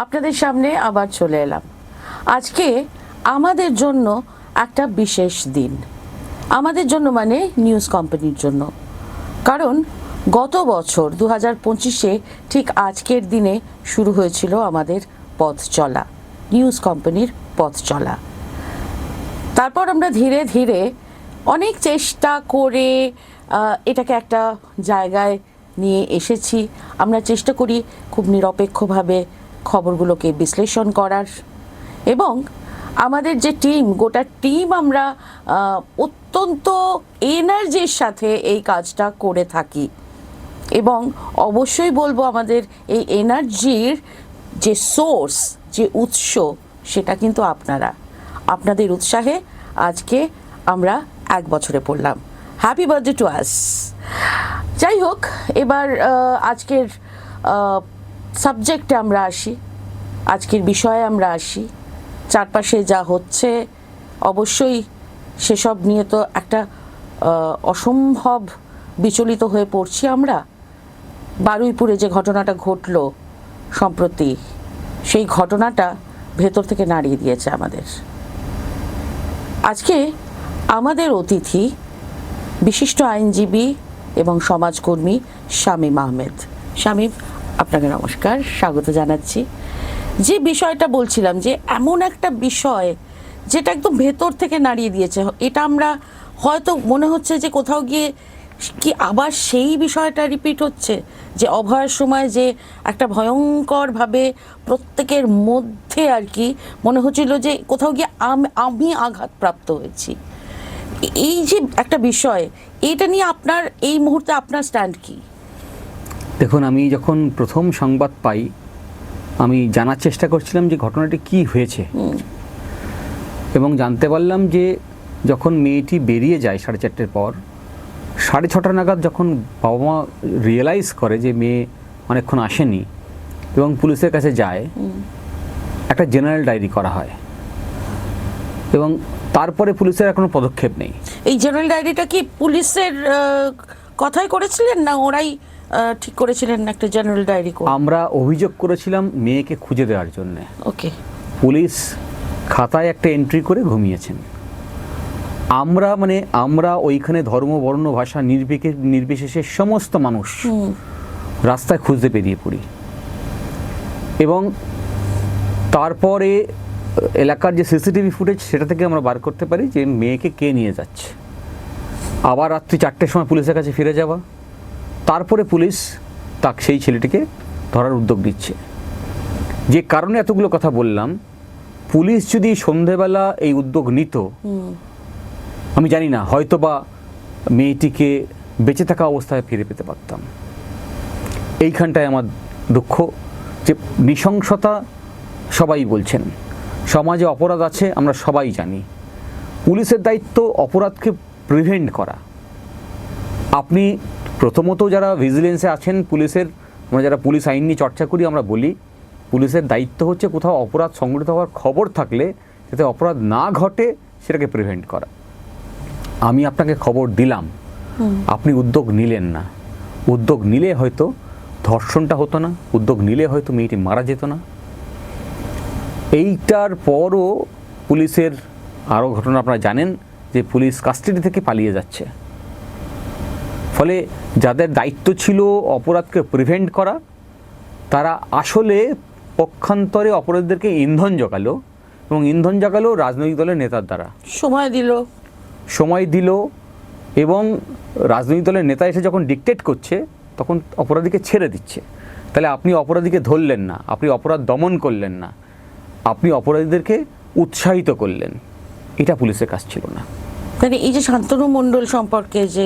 আপনাদের সামনে আবার চলে এলাম। আজকে আমাদের জন্য একটা বিশেষ দিন, আমাদের জন্য মানে নিউজ কোম্পানির জন্য। কারণ গত বছর 2025-এ ঠিক আজকের দিনে শুরু হয়েছিল আমাদের পথ চলা, নিউজ কোম্পানির পথ চলা। তারপর আমরা ধীরে ধীরে অনেক চেষ্টা করে এটাকে একটা জায়গায় নিয়ে এসেছি। আমরা চেষ্টা করি খুব নিরপেক্ষভাবে খবরগুলোকে বিশ্লেষণ করার, এবং আমাদের যে টিম, গোটা টিম আমরা অত্যন্ত এনার্জির সাথে এই কাজটা করে থাকি। এবং অবশ্যই বলবো, আমাদের এই এনার্জির যে সোর্স, যে উৎস, সেটা কিন্তু আপনাদের উৎসাহে আজকে আমরা 1 বছরে পড়লাম। Happy birthday to us. যাই হোক, এবার আজকের সাবজেক্টে আমরা আসি, আজকের বিষয়ে আমরা আসি। চারপাশে যা হচ্ছে, অবশ্যই সেসব নিয়ে তো একটা অসম্ভব বিচলিত হয়ে পড়ছি আমরা। বারুইপুরে যে ঘটনাটা ঘটল সম্প্রতি, সেই ঘটনাটা ভেতর থেকে নাড়িয়ে দিয়েছে আমাদের। আজকে আমাদের অতিথি বিশিষ্ট আইনজীবী এবং সমাজকর্মী শামীম আহমেদ। শামীম, আপনাকে নমস্কার, স্বাগত জানাচ্ছি। যে বিষয়টা বলছিলাম, যে এমন একটা বিষয় যেটা একদম ভেতর থেকে নাড়িয়ে দিয়েছে, এটা আমরা হয়তো মনে হচ্ছে যে কোথাও গিয়ে কি আবার সেই বিষয়টা রিপিট হচ্ছে, যে অভয়ের সময় যে একটা ভয়ঙ্করভাবে প্রত্যেকের মধ্যে আর কি মনে হচ্ছিল যে কোথাও গিয়ে আমি আঘাতপ্রাপ্ত হয়েছি। এই যে একটা বিষয়, এটা নিয়ে আপনার এই মুহূর্তে আপনার স্ট্যান্ড কি? দেখুন, আমি যখন প্রথম সংবাদ পাই, আমি জানার চেষ্টা করছিলাম যে ঘটনাটি কি হয়েছে, এবং জানতে পারলাম যে যখন মেয়েটি বেরিয়ে যায় 4:30 পর, 6:30 নাগাদ যখন বাবা মা রিয়েলাইজ করে যে মেয়ে অনেকক্ষণ আসেনি এবং পুলিশের কাছে যায়, একটা জেনারেল ডায়েরি করা হয় এবং তারপরে পুলিশের আর কোনো পদক্ষেপ নেই। এই জেনারেল ডায়েরিটা কি পুলিশের কথাই করেছিলেন, না ওরাই ঠিক করেছিলেন একটা জেনারেল ডায়েরি? আমরা অভিযোগ করেছিলাম মেয়েকে খুঁজে দেওয়ার জন্য। ওকে। পুলিশ খাতায় একটা এন্ট্রি করে ঘুমিয়েছেন। আমরা ওইখানে ধর্ম, বর্ণ, ভাষা নির্বিশেষে সমস্ত মানুষ রাস্তায় খুঁজতে বেরিয়ে পড়ি, এবং তারপরে এলাকার যে সিসিটিভি ফুটেজ, সেটা থেকে আমরা বার করতে পারি যে মেয়েকে কে নিয়ে যাচ্ছে। আবার রাত্রি 4টের সময় পুলিশের কাছে ফিরে যাওয়া, তারপরে পুলিশ সেই ছেলেটিকে ধরার উদ্যোগ নিচ্ছে। যে কারণে এতগুলো কথা বললাম, পুলিশ যদি সন্ধেবেলা এই উদ্যোগ নিত, আমি জানি না, হয়তো বা মেয়েটিকে বেঁচে থাকা অবস্থায় ফিরে পেতে পারতাম। এইখানটায় আমার দুঃখ যে নৃশংসতা সবাই বলছেন, সমাজে অপরাধ আছে, আমরা সবাই জানি। পুলিশের দায়িত্ব অপরাধকে প্রিভেন্ট করা। আপনি প্রথমত যারা ভিজিলেন্সে আছেন, আমরা যারা পুলিশ আইন নিয়ে চর্চা করি, আমরা বলি পুলিশের দায়িত্ব হচ্ছে কোথাও অপরাধ সংঘটিত হওয়ার খবর থাকলে যাতে অপরাধ না ঘটে সেটাকে প্রিভেন্ট করা। আমি আপনাকে খবর দিলাম, আপনি উদ্যোগ নিলেন না। উদ্যোগ নিলে হয়তো ধর্ষণটা হতো না, উদ্যোগ নিলে হয়তো মেয়েটি মারা যেত না। এইটার পরও পুলিশের আরও ঘটনা আপনারা জানেন যে পুলিশ কাস্টাডি থেকে পালিয়ে যাচ্ছে। ফলে যাদের দায়িত্ব ছিল অপরাধকে প্রিভেন্ট করা, তারা আসলে পক্ষান্তরে অপরাধীদেরকে ইন্ধন জোগালো, এবং ইন্ধন জোগালো রাজনৈতিক দলের নেতার দ্বারা। সময় দিল এবং রাজনৈতিক দলের নেতা এসে যখন ডিকটেট করছে, তখন অপরাধীকে ছেড়ে দিচ্ছে। তাহলে আপনি অপরাধীকে ধরলেন না, আপনি অপরাধ দমন করলেন না, আপনি অপরাধীদেরকে উৎসাহিত করলেন। এটা পুলিশের কাজ ছিল না। মানে এই যে শান্তনু মণ্ডল সম্পর্কে যে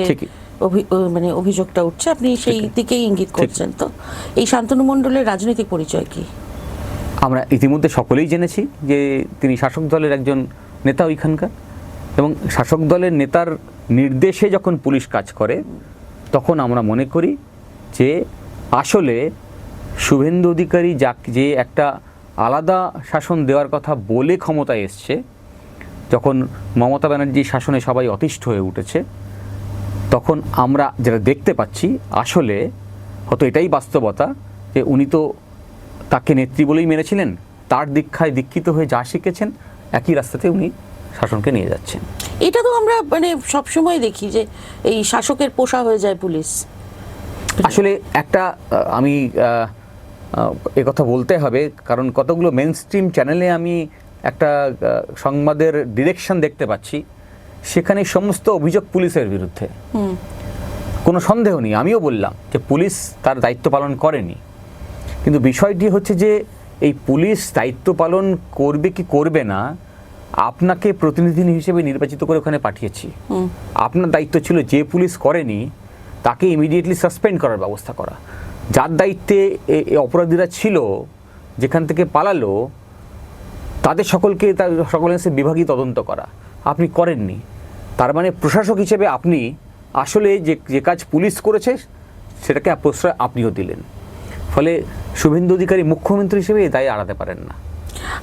অভিযোগটা উঠছে, আপনি সেই দিকেই ইঙ্গিত করছেন। তো এই শান্তনু মণ্ডলের রাজনৈতিক পরিচয় কি? আমরা ইতিমধ্যে সকলেই জেনেছি যে তিনি শাসক দলের একজন নেতা ওইখানকার, এবং শাসক দলের নেতার নির্দেশে যখন পুলিশ কাজ করে, তখন আমরা মনে করি যে আসলে শুভেন্দু অধিকারী যে একটা আলাদা শাসন দেওয়ার কথা বলে ক্ষমতায় এসছে, যখন মমতা ব্যানার্জির শাসনে সবাই অতিষ্ঠ হয়ে উঠেছে, তখন আমরা যেটা দেখতে পাচ্ছি, আসলে হয়তো এটাই বাস্তবতা যে উনি তো তাকে নেত্রী বলেই মেনেছিলেন, তার দীক্ষায় দীক্ষিত হয়ে যা শিখেছেন একই রাস্তাতে উনি শাসনকে নিয়ে যাচ্ছেন। এটা তো আমরা মানে সবসময় দেখি যে এই শাসকের পোষা হয়ে যায় পুলিশ। আসলে একটা আমি কথা বলতে হবে, কারণ কতগুলো মেন স্ট্রিম চ্যানেলে আমি একটা সংবাদের ডিরেকশন দেখতে পাচ্ছি, সেখানে সমস্ত অভিযোগ পুলিশের বিরুদ্ধে। কোনো সন্দেহ নেই, আমিও বললাম যে পুলিশ তার দায়িত্ব পালন করেনি, কিন্তু বিষয়টি হচ্ছে যে এই পুলিশ দায়িত্ব পালন করবে কি করবে না, আপনাকে প্রতিনিধি হিসেবে নির্বাচিত করে ওখানে পাঠিয়েছি। আপনার দায়িত্ব ছিল যে পুলিশ করেনি তাকে ইমিডিয়েটলি সাসপেন্ড করার ব্যবস্থা করা। যার দায়িত্বে অপরাধীরা ছিল, যেখান থেকে পালালো, তাদের সকলের বিভাগীয় তদন্ত করা আপনি করেননি। তার মানে প্রশাসক হিসেবে আপনি আসলে যে কাজ পুলিশ করেছে সেটাকে প্রশ্রয় আপনিও দিলেন। ফলে শুভেন্দু অধিকারী মুখ্যমন্ত্রী হিসেবে এই দায় এড়াতে পারেন না।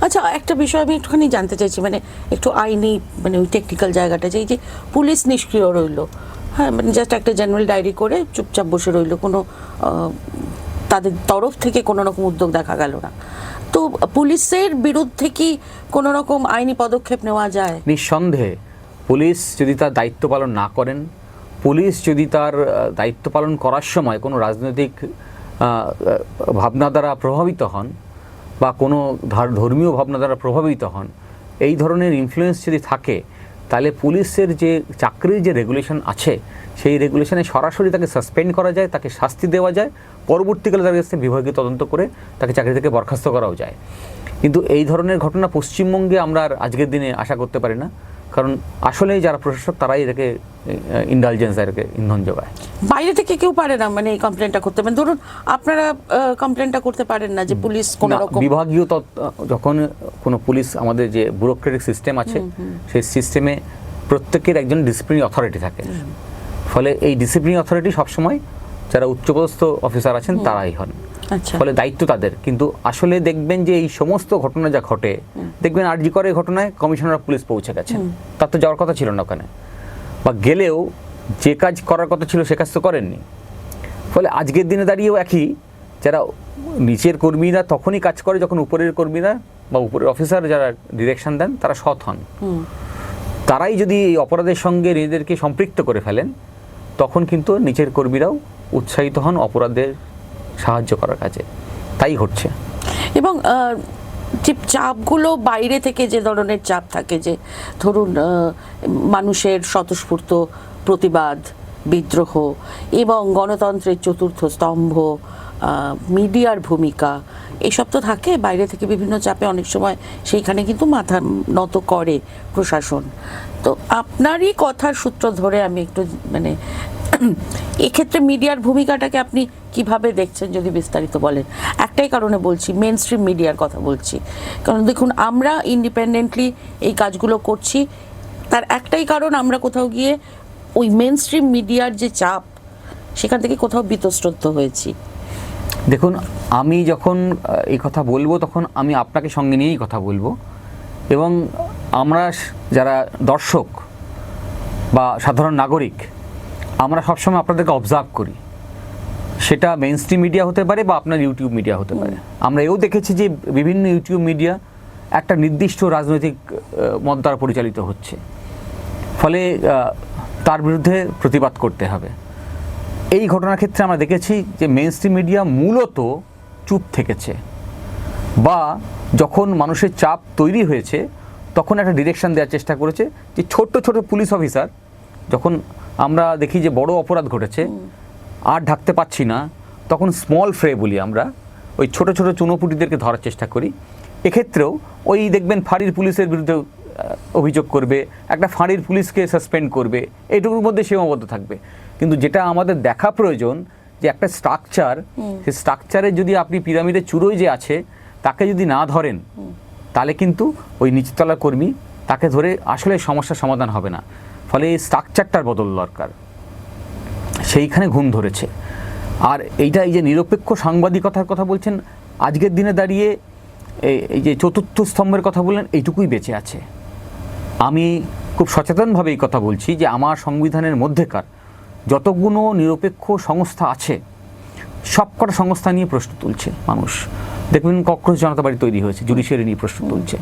আচ্ছা, একটা বিষয় আমি একটুখানি জানতে চাইছি, মানে একটু আইনি মানে ওই টেকনিক্যাল জায়গাটা, যে এই যে পুলিশ নিষ্ক্রিয় রইল, হ্যাঁ, মানে জাস্ট একটা জেনারেল ডায়েরি করে চুপচাপ বসে রইল, কোনো তাদের তরফ থেকে কোনো রকম উদ্যোগ দেখা গেল না, তো পুলিশের বিরুদ্ধে কি কোনো রকম আইনি পদক্ষেপ নেওয়া যায়? নিঃসন্দেহে পুলিশ যদি তার দায়িত্ব পালন না করেন, পুলিশ যদি তার দায়িত্ব পালন করার সময় কোনো রাজনৈতিক ভাবনা দ্বারা প্রভাবিত হন বা কোনো ধর্মীয় ভাবনা দ্বারা প্রভাবিত হন, এই ধরনের ইনফ্লুয়েন্স যদি থাকে, তাহলে পুলিশের যে চাকরির যে রেগুলেশন আছে সেই রেগুলেশনে সরাসরি তাকে সাসপেন্ড করা যায়, তাকে শাস্তি দেওয়া যায়, পরবর্তীকালে তার কাছে বিভাগীয় তদন্ত করে তাকে চাকরি থেকে বরখাস্ত করাও যায়। কিন্তু এই ধরনের ঘটনা পশ্চিমবঙ্গে আমরা আর আজকের দিনে আশা করতে পারি না, কারণ আসলে যারা প্রশাসক তারাই এটাকে ইন্ডালজেন্স, এটাকে ইন্ধন যোগায়। বাইরে থেকে কেউ পারে না মানে এই কমপ্লেনটা করতে পারেন? ধরুন আপনারা কমপ্লেনটা করতে পারেন না যে পুলিশ কোনো রকম বিভাগীয় যখন কোনো পুলিশ, আমাদের যে ব্যুরোক্রেটিক সিস্টেম আছে সেই সিস্টেমে প্রত্যেকের একজন ডিসিপ্লিনারি অথরিটি থাকে। ফলে এই ডিসিপ্লিনারি অথরিটি সবসময় যারা উচ্চপদস্থ অফিসার আছেন তারাই হন। ফলে দায়িত্ব তাদের। কিন্তু আসলে দেখবেন যে এই সমস্ত ঘটনা যা ঘটে, দেখবেন আরজি করের ঘটনায় কমিশনার অফ পুলিশ পৌঁছে গেছেন, তার তো যাওয়ার কথা ছিল না ওখানে, বা গেলেও যে কাজ করার কথা ছিল সে কাজ তো করেননি। ফলে আজকের দিনে দাঁড়িয়েও একই, যারা নিচের কর্মীরা তখনই কাজ করে যখন উপরের কর্মীরা বা উপরের অফিসার যারা ডিরেকশন দেন তারা সৎ হন। তারাই যদি এই অপরাধের সঙ্গে নিজেদেরকে সম্পৃক্ত করে ফেলেন, তখন কিন্তু নিচের কর্মীরাও উৎসাহিত হন অপরাধের সাহায্য করার কাজে। তাই ঘটছে। এবং যে চাপগুলো বাইরে থেকে যে ধরনের চাপ থাকে, যে ধরুন মানুষের স্বতঃস্ফূর্ত প্রতিবাদ, বিদ্রোহ এবং গণতন্ত্রের চতুর্থ স্তম্ভ, মিডিয়ার ভূমিকা, এসব তো থাকে বাইরে থেকে বিভিন্ন চাপে অনেক সময় সেইখানে কিন্তু মাথা নত করে প্রশাসন। তো আপনারই কথার সূত্র ধরে আমি একটু মানে এক্ষেত্রে মিডিয়ার ভূমিকাটাকে আপনি কিভাবে দেখছেন যদি বিস্তারিত বলেন? একটাই কারণে বলছি, মেন স্ট্রিম মিডিয়ার কথা বলছি, কারণ দেখুন আমরা ইন্ডিপেন্ডেন্টলি এই কাজগুলো করছি, তার একটাই কারণ আমরা কোথাও গিয়ে ওই মেন স্ট্রিম মিডিয়ার যে চাপ সেখান থেকে কোথাও বিতস্রদ্ধ হয়েছি। দেখুন, আমি যখন এই কথা বলবো তখন আমি আপনাকে সঙ্গে নিয়েই কথা বলবো, এবং আমরা যারা দর্শক বা সাধারণ নাগরিক আমরা সবসময় আপনাদেরকে অবজার্ভ করি, সেটা মেইন স্ট্রিম মিডিয়া হতে পারে বা আপনার ইউটিউব মিডিয়া হতে পারে। আমরা এও দেখেছি যে বিভিন্ন ইউটিউব মিডিয়া একটা নির্দিষ্ট রাজনৈতিক মত দ্বারা পরিচালিত হচ্ছে, ফলে তার বিরুদ্ধে প্রতিবাদ করতে হবে। এই ঘটনার ক্ষেত্রে আমরা দেখেছি যে মেইন স্ট্রিম মিডিয়া মূলত চুপ থেকেছে, বা যখন মানুষের চাপ তৈরি হয়েছে তখন একটা ডিরেকশন দেওয়ার চেষ্টা করেছে যে ছোট্ট ছোট পুলিশ অফিসার, যখন আমরা দেখি যে বড় অপরাধ ঘটেছে আর ঢাকতে পারছি না, তখন স্মল ফ্রে বলি আমরা, ওই ছোট ছোট চুনোপুটিদেরকে ধরার চেষ্টা করি। এক্ষেত্রেও ওই দেখবেন ফাঁড়ির পুলিশের বিরুদ্ধে অভিযোগ করবে, একটা ফাঁড়ির পুলিশকে সাসপেন্ড করবে, এইটুকুর মধ্যে সীমাবদ্ধ থাকবে। কিন্তু যেটা আমাদের দেখা প্রয়োজন যে একটা স্ট্রাকচার, সেই স্ট্রাকচারে যদি আপনি পিরামিডের চূড়োয় যে আছে তাকে যদি না ধরেন, তাহলে কিন্তু ওই নিচতলার কর্মী তাকে ধরে আসলে সমস্যার সমাধান হবে না। ফলে এই স্ট্রাকচারটার বদল দরকার, সেইখানে ঘুম ধরেছে। আর এইটা এই যে নিরপেক্ষ সাংবাদিকতার কথা বলছেন, আজকের দিনে দাঁড়িয়ে এই যে চতুর্থ স্তম্ভের কথা বললেন, এইটুকুই বেঁচে আছে। আমি খুব সচেতনভাবে এই কথা বলছি যে আমার সংবিধানের মধ্যেকার যতগুলো নিরপেক্ষ সংস্থা আছে সবকটা সংস্থা নিয়ে প্রশ্ন তুলছে মানুষ। দেখবেন কক্রোচ জনতা পার্টি তৈরি হয়েছে, জুডিশিয়ারি নিয়ে প্রশ্ন তুলছে,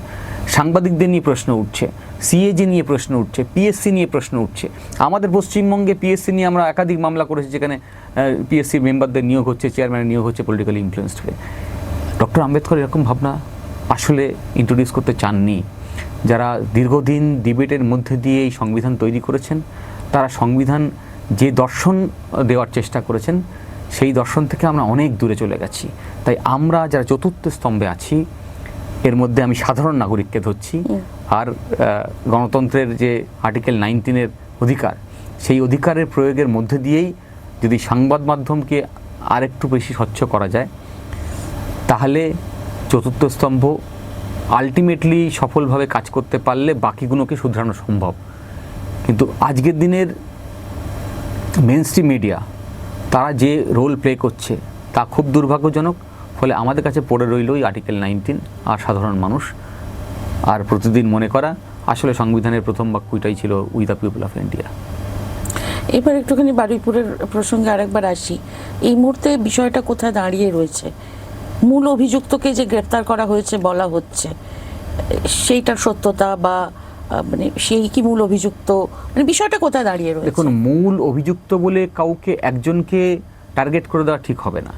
সাংবাদিকদের নিয়ে প্রশ্ন উঠছে, সিএজি নিয়ে প্রশ্ন উঠছে, পিএসসি নিয়ে প্রশ্ন উঠছে। আমাদের পশ্চিমবঙ্গে পিএসসি নিয়ে আমরা একাধিক মামলা করেছি, যেখানে পিএসসির মেম্বারদের নিয়োগ হচ্ছে, চেয়ারম্যানের নিয়োগ হচ্ছে পলিটিক্যালি ইনফ্লুয়েসড হয়ে। ডক্টর আম্বেদকর এরকম ভাবনা আসলে ইন্ট্রোডিউস করতে চাননি। যারা দীর্ঘদিন ডিবেটের মধ্যে দিয়ে এই সংবিধান তৈরি করেছেন, তারা সংবিধান যে দর্শন দেওয়ার চেষ্টা করেছেন, সেই দর্শন থেকে আমরা অনেক দূরে চলে গেছি। তাই আমরা যারা চতুর্থ স্তম্ভে আছি, এর মধ্যে আমি সাধারণ নাগরিককে ধরছি, আর গণতন্ত্রের যে আর্টিকেল 19-এর অধিকার, সেই অধিকারের প্রয়োগের মধ্যে দিয়েই যদি সংবাদ মাধ্যমকে আরেকটু বেশি স্বচ্ছ করা যায়, তাহলে চতুর্থ স্তম্ভ আলটিমেটলি সফলভাবে কাজ করতে পারলে বাকিগুলোকে শুধরানো সম্ভব। কিন্তু আজকের দিনের মেইনস্ট্রিম মিডিয়া তারা যে রোল প্লে করছে তা খুব দুর্ভাগ্যজনক। ফলে আমাদের কাছে পড়ে রইল ওই আর্টিকেল 19 আর সাধারণ মানুষ, আর প্রতিদিন মনে করা আসলে সংবিধানের প্রথম বাক্যটাই ছিল we the people of India. এবার একটুখানি বারুইপুরের প্রসঙ্গে আরেকবার আসি। এই মুহূর্তে বিষয়টা কোথায় দাঁড়িয়ে রয়েছে? মূল অভিযুক্তকে যে গ্রেফতার করা হয়েছে বলা হচ্ছে, সেইটার সত্যতা বা মানে সেই কি মূল অভিযুক্ত, মানে বিষয়টা কোথায় দাঁড়িয়ে রয়েছে? দেখুন, মূল অভিযুক্ত বলে কাউকে একজনকে টার্গেট করে দেওয়া ঠিক হবে না।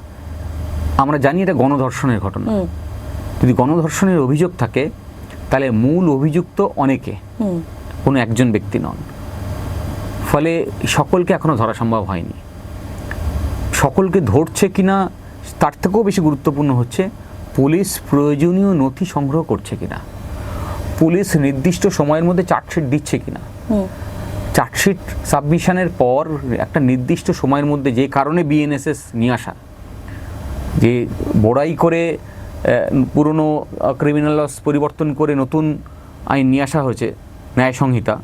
আমরা জানি এটা গণধর্ষণের ঘটনা। যদি গণধর্ষণের অভিযোগ থাকে, তাহলে মূল অভিযুক্ত অনেকে, কোনো একজন ব্যক্তি নন। ফলে সকলকে এখনো ধরা সম্ভব হয়নি। সকলকে ধরছে কিনা তার থেকেও বেশি গুরুত্বপূর্ণ হচ্ছে পুলিশ প্রয়োজনীয় নথি সংগ্রহ করছে কিনা, পুলিশ নির্দিষ্ট সময়ের মধ্যে চার্জশিট দিচ্ছে কিনা। চার্জশিট সাবমিশনের পর একটা নির্দিষ্ট সময়ের মধ্যে, যে কারণে বিএনএসএস নিয়ে আসা, যে বড়াই করে পুরনো ক্রিমিনাল লস পরিবর্তন করে নতুন আইন নিয়ে আসা হয়েছে, ন্যায় সংহিতা,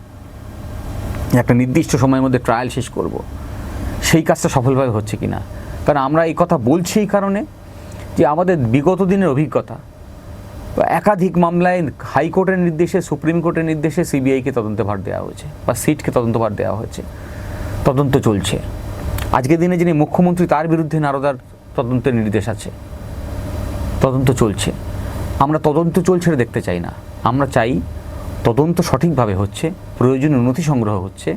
একটা নির্দিষ্ট সময়ের মধ্যে ট্রায়াল শেষ করব, সেই কাজটা সফলভাবে হচ্ছে কিনা। কারণ আমরা এই কথা বলছি এই কারণে যে আমাদের বিগত দিনের অভিজ্ঞতা, একাধিক মামলায় হাইকোর্টের নির্দেশে, সুপ্রিম কোর্টের নির্দেশে সিবিআইকে তদন্তে ভার দেওয়া হয়েছে বা সিটকে তদন্ত ভার দেওয়া হয়েছে, তদন্ত চলছে। আজকের দিনে যিনি মুখ্যমন্ত্রী, তার বিরুদ্ধে নারদার তদন্তের নির্দেশ আছে, তদন্ত চলছে। আমরা তদন্ত চলছে দেখতে চাই না, আমরা চাই তদন্ত সঠিকভাবে হচ্ছে, প্রয়োজনীয় নথি সংগ্রহ হচ্ছে,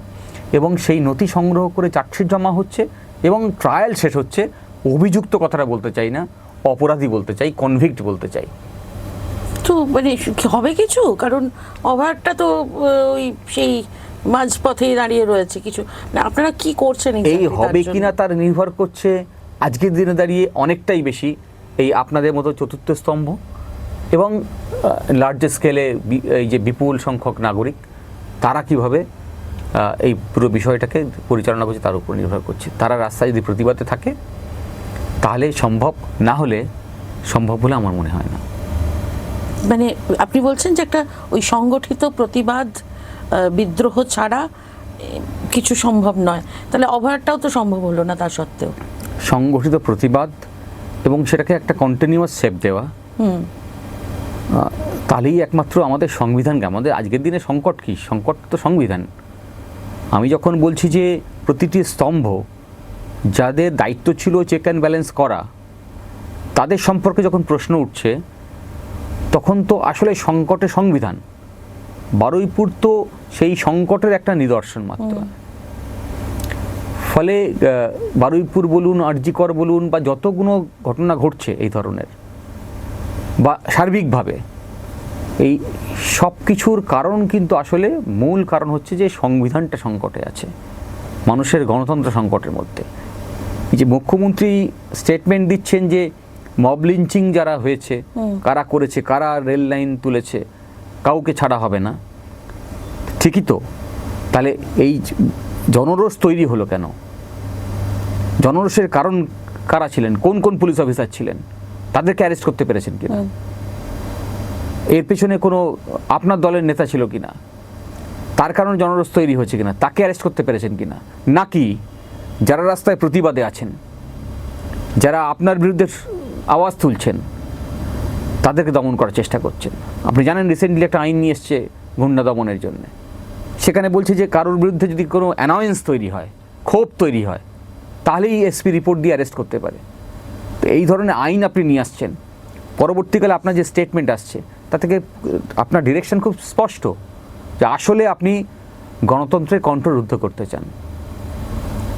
এবং সেই নথি সংগ্রহ করে চার্জশিট জমা হচ্ছে এবং ট্রায়াল শেষ হচ্ছে। অভিযুক্ত কথাটা বলতে চাই না, অপরাধী বলতে চাই, কনভিক্ট বলতে চাই। তো মানে হবে কিছু, কারণ অভারটা তো ওই সেই মাঝপথে দাঁড়িয়ে রয়েছে কিছু। আপনারা কি করছেন এই হবে কিনা তার নির্ভর করছে আজকের দিনে দাঁড়িয়ে অনেকটাই বেশি এই আপনাদের মতো চতুর্থ স্তম্ভ এবং লার্জ স্কেলে এই যে বিপুল সংখ্যক নাগরিক, তারা কিভাবে এই পুরো বিষয়টাকে পরিচালনা করছে তার উপর নির্ভর করছে। তারা রাস্তায় যদি প্রতিবাদে থাকে তাহলে সম্ভব, না হলে সম্ভব বলে আমার মনে হয় না। মানে আপনি বলছেন যে একটা ওই সংগঠিত প্রতিবাদ, বিদ্রোহ ছাড়া কিছু সম্ভব নয়, তাহলে ওভারটাও তো সম্ভব হলো না। তার সত্ত্বেও সংগঠিত প্রতিবাদ এবং সেটাকে একটা কন্টিনিউয়াস শেপ দেওয়া, তাহলেই একমাত্র আমাদের সংবিধানকে, আমাদের আজকের দিনে সংকট কি, সংকট তো সংবিধান। আমি যখন বলছি যে প্রতিটি স্তম্ভ যাদের দায়িত্ব ছিল চেক অ্যান্ড ব্যালেন্স করা, তাদের সম্পর্কে যখন প্রশ্ন উঠছে, তখন তো আসলে সংকটে সংবিধান। বারুইপুর তো সেই সংকটের একটা নিদর্শন মাত্র। ফলে বারুইপুর বলুন, আরজিকর বলুন, বা যতগুলো ঘটনা ঘটছে এই ধরনের, বা সার্বিকভাবে এই সব কিছুর কারণ কিন্তু আসলে মূল কারণ হচ্ছে যে সংবিধানটা সংকটে আছে, মানুষের গণতন্ত্র সংকটের মধ্যে। এই যে মুখ্যমন্ত্রী স্টেটমেন্ট দিচ্ছেন যে মব লিঞ্চিং যারা হয়েছে, কারা করেছে, কারা রেল লাইন তুলেছে, কাউকে ছাড়া হবে না, ঠিকই তো। তাহলে এই জনরোষ তৈরি হলো কেন? জনরোষের কারণ কারা ছিলেন, কোন কোন পুলিশ অফিসার ছিলেন, তাদেরকে অ্যারেস্ট করতে পেরেছেন কিনা, এর পেছনে কোনো আপনার দলের নেতা ছিল কিনা, তার কারণে জনরোষ তৈরি হয়েছে কিনা, তাকে অ্যারেস্ট করতে পেরেছেন কিনা, নাকি যারা রাস্তায় প্রতিবাদে আছেন, যারা আপনার বিরুদ্ধে আওয়াজ তুলছেন, তাদেরকে দমন করার চেষ্টা করছেন। আপনি জানেন রিসেন্টলি একটা আইন নিয়ে এসছে গুন্ডা দমনের জন্য। সেখানে বলছে যে কারোর বিরুদ্ধে যদি কোনো অ্যানয়েন্স তৈরি হয়, ক্ষোভ তৈরি হয়, তাহলেই এসপি রিপোর্ট দিয়ে অ্যারেস্ট করতে পারে। তো এই ধরনের আইন আপনি নিয়ে আসছেন, পরবর্তীকালে আপনার যে স্টেটমেন্ট আসছে তা থেকে আপনার ডিরেকশন খুব স্পষ্ট যে আসলে আপনি গণতন্ত্রের কণ্ঠরুদ্ধ করতে চান।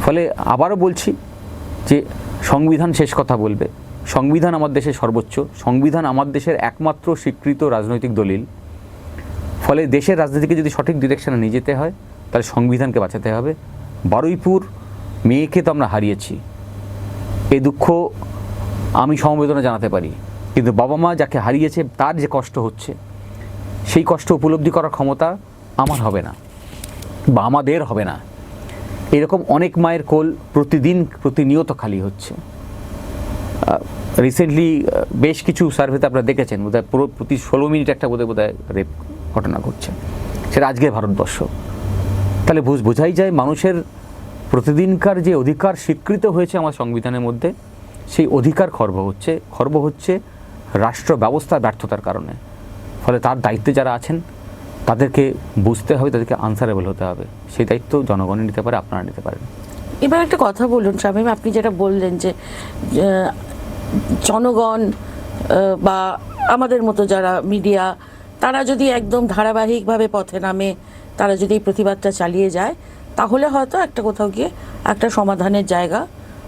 ফলে আবারও বলছি যে সংবিধান শেষ কথা বলবে, সংবিধান আমার দেশের সর্বোচ্চ, সংবিধান আমার দেশের একমাত্র স্বীকৃত রাজনৈতিক দলিল। ফলে দেশের রাজনীতিকে যদি সঠিক ডিরেকশনে নিয়ে যেতে হয় তাহলে সংবিধানকে বাঁচাতে হবে। বারুইপুর মেয়েকে তো আমরা হারিয়েছি, এই দুঃখ আমি সমবেদনা জানাতে পারি, কিন্তু বাবা মা যাকে হারিয়েছে তার যে কষ্ট হচ্ছে সেই কষ্ট উপলব্ধি করার ক্ষমতা আমার হবে না বা আমাদের হবে না। এরকম অনেক মায়ের কোল প্রতিদিন প্রতিনিয়ত খালি হচ্ছে। রিসেন্টলি বেশ কিছু সার্ভেতে আপনারা দেখেছেন বোধহয় প্রতি 16 মিনিট একটা বোধহয় রেপ ঘটনা ঘটছে, সেটা আজকের ভারতবর্ষ। তাহলে বোঝাই যায় মানুষের প্রতিদিনকার যে অধিকার স্বীকৃত হয়েছে আমার সংবিধানের মধ্যে, সেই অধিকার খর্ব হচ্ছে রাষ্ট্র ব্যবস্থার ব্যর্থতার কারণে। ফলে তার দায়িত্বে যারা আছেন তাদেরকে বুঝতে হবে, তাদেরকে আনসারেবল হতে হবে। সেই দায়িত্ব জনগণ নিতে পারে, আপনারা নিতে পারেন। এবার একটা কথা বলুন শামীম, আপনি যেটা বললেন যে জনগণ বা আমাদের মতো যারা মিডিয়া, তারা যদি একদম ধারাবাহিকভাবে পথে নামে, তারা যদি এই প্রতিবাদটা চালিয়ে যায়, তাহলে হয়তো একটা কোথাও গিয়ে একটা সমাধানের জায়গা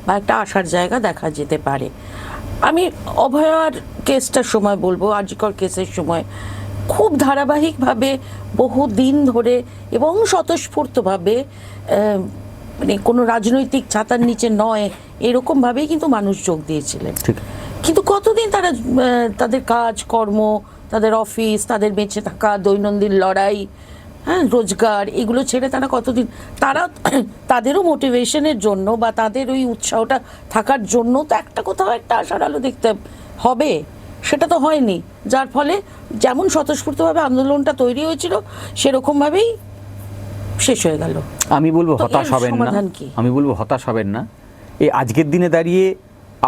বা একটা আশার জায়গা দেখা যেতে পারে। আমি অভয়ার কেসটার সময় বলবো, আরজিকর কেসের সময় খুব ধারাবাহিকভাবে বহু দিন ধরে এবং স্বতঃস্ফূর্তভাবে, মানে কোনো রাজনৈতিক ছাতার নিচে নয় এরকমভাবেই কিন্তু মানুষ যোগ দিয়েছিলেন। কিন্তু কতদিন তারা তাদের কাজ কর্ম, তাদের অফিস, তাদের বেঁচে থাকা দৈনন্দিন লড়াই, হ্যাঁ, রোজগার, এগুলো ছেড়ে তারা কতদিন, তারা তাদেরও মোটিভেশনের জন্য বা তাদের ওই উৎসাহটা থাকার জন্য তো একটা কোথাও একটা আশার আলো দেখতে হবে, সেটা তো হয়নি। যার ফলে যেমন স্বতঃস্ফূর্তভাবে আন্দোলনটা তৈরি হয়েছিল সেরকমভাবেই শেষ হয়ে গেল। আমি বলবো হতাশ হবেন না। এই আজকের দিনে দাঁড়িয়ে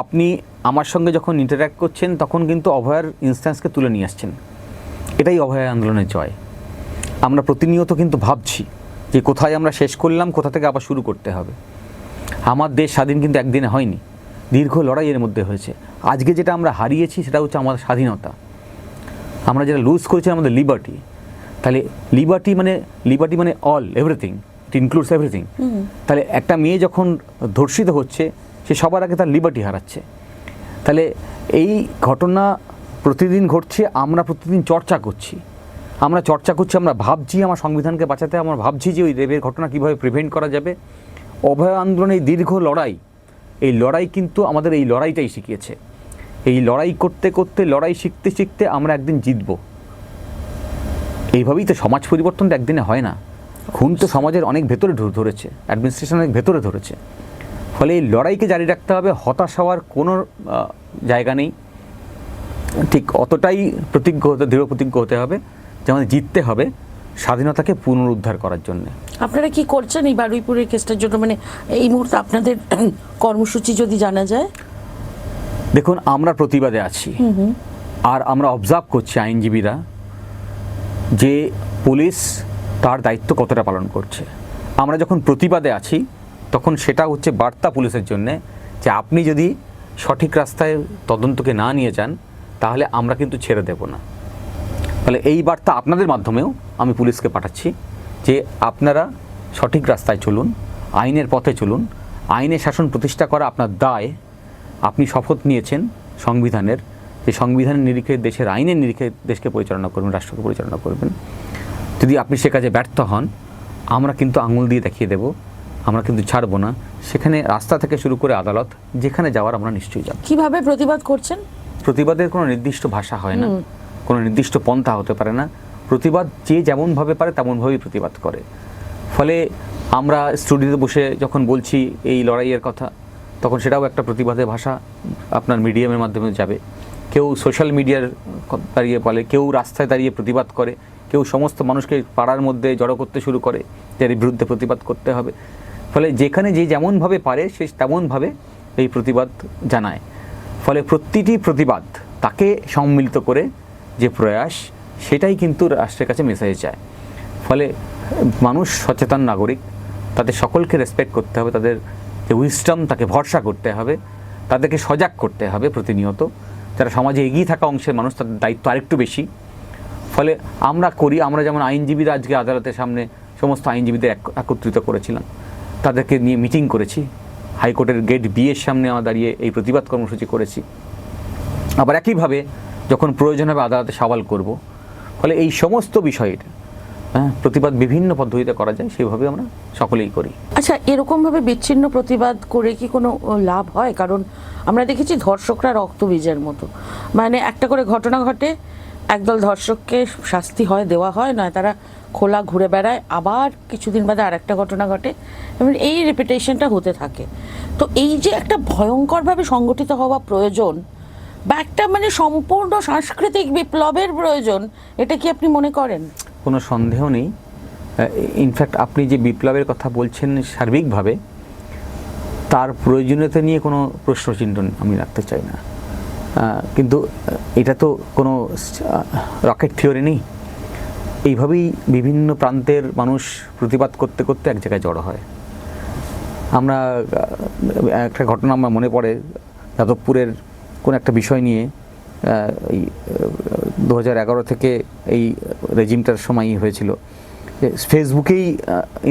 আপনি আমার সঙ্গে যখন ইন্টারঅ্যাক্ট করছেন তখন কিন্তু অভয়ার ইনস্ট্যান্সকে তুলে নিয়ে আসছেন, এটাই অভয়া আন্দোলনের জয়। আমরা প্রতিনিয়ত কিন্তু ভাবছি যে কোথায় আমরা শেষ করলাম, কোথা থেকে আবার শুরু করতে হবে। আমার দেশ স্বাধীন কিন্তু একদিনে হয়নি, দীর্ঘ লড়াইয়ের মধ্যে হয়েছে। আজকে যেটা আমরা হারিয়েছি সেটা হচ্ছে আমাদের স্বাধীনতা। আমরা যেটা লুজ করেছি আমাদের লিবার্টি। তাহলে লিবার্টি মানে all, everything, it includes everything. তাহলে একটা মেয়ে যখন ধর্ষিত হচ্ছে সে সবার আগে তার লিবার্টি হারাচ্ছে। তাহলে এই ঘটনা প্রতিদিন ঘটছে, আমরা প্রতিদিন চর্চা করছি, আমরা ভাবছি আমার সংবিধানকে বাঁচাতে, আমরা ভাবছি যে ওই রেপের ঘটনা কীভাবে প্রিভেন্ট করা যাবে। অভয় আন্দোলনের এই দীর্ঘ লড়াই, এই লড়াই কিন্তু আমাদের এই লড়াইটাই শিখিয়েছে। এই লড়াই করতে করতে, লড়াই শিখতে শিখতে আমরা একদিন জিতব। এইভাবেই তো সমাজ পরিবর্তনটা একদিনে হয় না। খুন তো সমাজের অনেক ভেতরে ধরেছে, অ্যাডমিনিস্ট্রেশন অনেক ভেতরে ধরেছে। ফলে এই লড়াইকে জারি রাখতে হবে, হতাশ হওয়ার কোনো জায়গা নেই। ঠিক অতটাই দৃঢ় প্রতিজ্ঞ হতে হবে যে আমাদের জিততে হবে স্বাধীনতাকে পুনরুদ্ধার করার জন্য। আপনারা কি করছেন এই বারুইপুরের কেসটার জন্য, মানে এই মুহূর্তে আপনাদের কর্মসূচি যদি জানা যায়? দেখুন, আমরা প্রতিবাদে আছি, আর আমরা অবজার্ভ করছি আইনজীবীরা যে পুলিশ তার দায়িত্ব কতটা পালন করছে। আমরা যখন প্রতিবাদে আছি তখন সেটা হচ্ছে বার্তা পুলিশের জন্যে যে আপনি যদি সঠিক রাস্তায় তদন্তকে না নিয়ে যান তাহলে আমরা কিন্তু ছেড়ে দেব না। ফলে এই বার্তা আপনাদের মাধ্যমেও আমি পুলিশকে পাঠাচ্ছি যে আপনারা সঠিক রাস্তায় চলুন, আইনের পথে চলুন, আইনের শাসন প্রতিষ্ঠা করা আপনার দায়। আপনি শপথ নিয়েছেন সংবিধানের, যে সংবিধানের নিরিখে, দেশের আইনের নিরিখে দেশকে পরিচালনা করবেন, রাষ্ট্রকে পরিচালনা করবেন। যদি আপনি সে কাজে ব্যর্থ হন, আমরা কিন্তু আঙুল দিয়ে দেখিয়ে দেব, আমরা কিন্তু ছাড়বো না। সেখানে রাস্তা থেকে শুরু করে আদালত, যেখানে যাওয়ার আমরা নিশ্চয়ই যাব। কিভাবে প্রতিবাদ করছেন? প্রতিবাদের কোনো নির্দিষ্ট ভাষা হয় না, কোনো নির্দিষ্ট পন্থা হতে পারে না। প্রতিবাদ যে যেমনভাবে পারে তেমনভাবেই প্রতিবাদ করে। ফলে আমরা স্টুডিওতে বসে যখন বলছি এই লড়াইয়ের কথা, তখন সেটাও একটা প্রতিবাদের ভাষা আপনার মিডিয়ামের মাধ্যমে যাবে। কেউ সোশ্যাল মিডিয়ার দাঁড়িয়ে বলে, কেউ রাস্তায় দাঁড়িয়ে প্রতিবাদ করে, কেউ সমস্ত মানুষকে পাড়ার মধ্যে জড়ো করতে শুরু করে এর বিরুদ্ধে প্রতিবাদ করতে হবে। ফলে যেখানে যে যেমনভাবে পারে সে তেমনভাবে এই প্রতিবাদ জানায়। ফলে প্রতিটি প্রতিবাদ তাকে সম্মিলিত করে যে প্রয়াস, সেটাই কিন্তু রাষ্ট্রের কাছে মেসেজ যায়। ফলে মানুষ সচেতন নাগরিক, তাদের সকলকে রেসপেক্ট করতে হবে, তাদের যে উইজডম তাকে ভরসা করতে হবে, তাদেরকে সজাগ করতে হবে প্রতিনিয়ত, যারা সমাজে এগিয়ে থাকা অংশের মানুষ, তাদের দায়িত্ব আরেকটু বেশি। ফলে আমরা যেমন আইনজীবীরা আজকে আদালতের সামনে সমস্ত আইনজীবীদের একত্রিত করেছিলাম, তাদেরকে নিয়ে মিটিং করেছি, হাইকোর্টের গেট বিয়ের সামনে আমরা দাঁড়িয়ে এই প্রতিবাদ কর্মসূচি করেছি। আবার একইভাবে যখন প্রয়োজন হবে আদালতে সওয়াল করব। ফলে এই সমস্ত বিষয়ের প্রতিবাদ বিভিন্ন পদ্ধতিতে করা যায়, সেভাবে আমরা সকলেই করি। আচ্ছা, এরকমভাবে বিচ্ছিন্ন প্রতিবাদ করে কি কোনো লাভ হয়? কারণ আমরা দেখেছি ধর্ষকরা রক্তবীজের মতো, মানে একটা করে ঘটনা ঘটে, একদল ধর্ষককে শাস্তি হয়, দেওয়া হয়, নয় তারা খোলা ঘুরে বেড়ায়, আবার কিছুদিন বাদে আর একটা ঘটনা ঘটে, এবং এই রেপিটেশনটা হতে থাকে। তো এই যে একটা ভয়ঙ্করভাবে সংগঠিত হওয়া প্রয়োজন, বা একটা মানে সম্পূর্ণ সাংস্কৃতিক বিপ্লবের প্রয়োজন, এটা কি আপনি মনে করেন? কোনো সন্দেহ নেই। ইনফ্যাক্ট আপনি যে বিপ্লবের কথা বলছেন সার্বিকভাবে, তার প্রয়োজনীয়তা নিয়ে কোনো প্রশ্নচিহ্ন আমি রাখতে চাই না। কিন্তু এটা তো কোনো রকেট থিওরি নেই। এইভাবেই বিভিন্ন প্রান্তের মানুষ প্রতিবাদ করতে করতে এক জায়গায় জড়ো হয়। আমরা একটা ঘটনা আমার মনে পড়ে, যাদবপুরের কোন একটা বিষয় নিয়ে এই 2011 থেকে এই রেজিমটার সময়ই হয়েছিল, ফেসবুকেই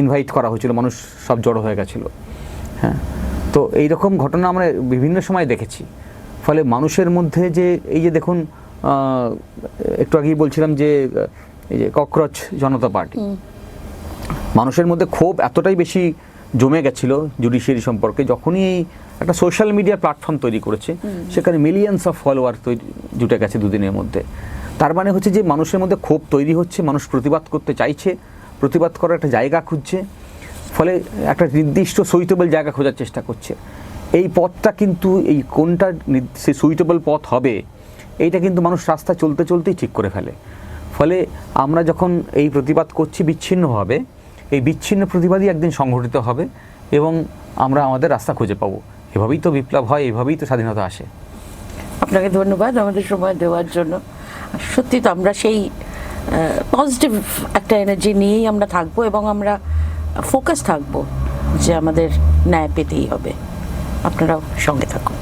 ইনভাইট করা হয়েছিল, মানুষ সব জড়ো হয়ে গেছিলো। হ্যাঁ, তো এইরকম ঘটনা আমরা বিভিন্ন সময় দেখেছি। ফলে মানুষের মধ্যে যে এই যে দেখুন, একটু আগেই বলছিলাম যে এই যে ককরোচ জনতা পার্টি, মানুষের মধ্যে ক্ষোভ এতটাই বেশি জমে গেছিল জুডিশিয়ারি সম্পর্কে, যখনই এই একটা সোশ্যাল মিডিয়া প্ল্যাটফর্ম তৈরি করেছে, সেখানে মিলিয়ন্স অফ ফলোয়ার জুটে গেছে দুদিনের মধ্যে। তার মানে হচ্ছে যে মানুষের মধ্যে ক্ষোভ তৈরি হচ্ছে, মানুষ প্রতিবাদ করতে চাইছে, প্রতিবাদ করার একটা জায়গা খুঁজছে, ফলে একটা নির্দিষ্ট সুইটেবল জায়গা খোঁজার চেষ্টা করছে। এই পথটা কিন্তু, এই কোনটা সে সুইটেবল পথ হবে, এইটা কিন্তু মানুষ রাস্তা চলতে চলতেই ঠিক করে ফেলে। ফলে আমরা যখন এই প্রতিবাদ করছি বিচ্ছিন্নভাবে, এই বিচ্ছিন্ন প্রতিবাদই একদিন সংগঠিত হবে এবং আমরা আমাদের রাস্তা খুঁজে পাবো। এভাবেই তো বিপ্লব হয়, এভাবেই তো স্বাধীনতা আসে। আপনাকে ধন্যবাদ আমাদের সময় দেওয়ার জন্য। সত্যি তো আমরা সেই পজিটিভ একটা এনার্জি নিয়েই আমরা থাকবো, এবং আমরা ফোকাস থাকবো যে আমাদের ন্যায় পেতেই হবে। আপনারাও সঙ্গে থাকুন।